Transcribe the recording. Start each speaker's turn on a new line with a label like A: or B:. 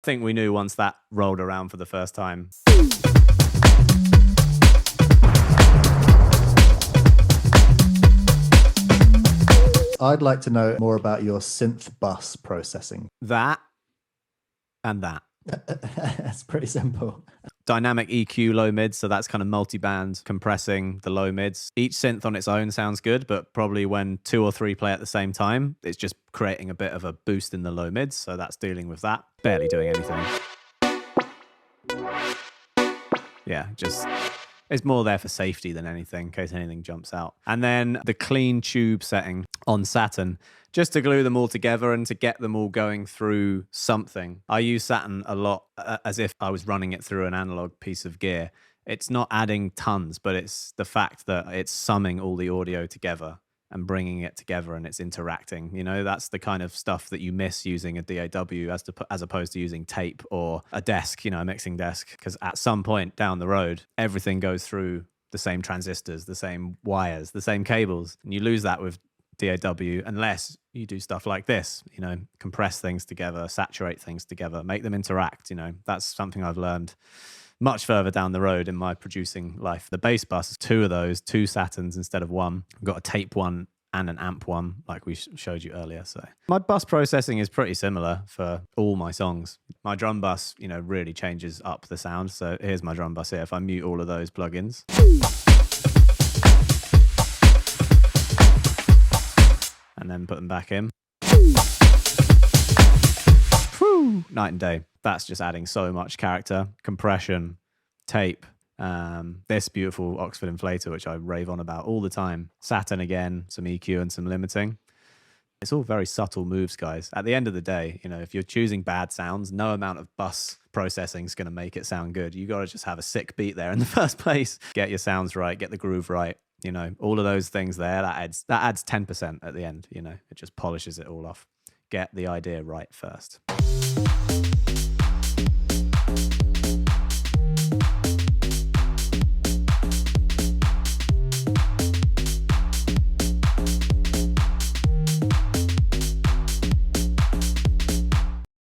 A: think we knew once that rolled around for the first time.
B: I'd like to know more about your synth bus processing.
A: That and that.
B: That's pretty simple.
A: Dynamic EQ low mids, so that's kind of multi-band compressing the low mids. Each synth on its own sounds good, but probably when 2 or 3 play at the same time, it's just creating a bit of a boost in the low mids, so that's dealing with that. Barely doing anything. Yeah, just it's more there for safety than anything, in case anything jumps out. And then the clean tube setting on Saturn, just to glue them all together and to get them all going through something. I use Saturn a lot as if I was running it through an analog piece of gear. It's not adding tons, but it's the fact that it's summing all the audio together and bringing it together and it's interacting. You know, that's the kind of stuff that you miss using a DAW as opposed to using tape or a desk, you know, a mixing desk. Because at some point down the road, everything goes through the same transistors, the same wires, the same cables. And you lose that with DAW unless you do stuff like this, you know, compress things together, saturate things together, make them interact. You know, that's something I've learned much further down the road in my producing life. The bass bus is 2 of those, 2 Saturns instead of 1. I've got a tape one and an amp one, like we showed you earlier. So my bus processing is pretty similar for all my songs. My drum bus, you know, really changes up the sound. So here's my drum bus here. If I mute all of those plugins, and then put them back in, whew, night and day. That's just adding so much character, compression, tape, this beautiful Oxford inflator, which I rave on about all the time. Saturn again, some EQ and some limiting. It's all very subtle moves, guys. At the end of the day, you know, if you're choosing bad sounds, no amount of bus processing is going to make it sound good. You got to just have a sick beat there in the first place. Get your sounds right, get the groove right. You know, all of those things there, that adds 10% at the end. You know, it just polishes it all off. Get the idea right first.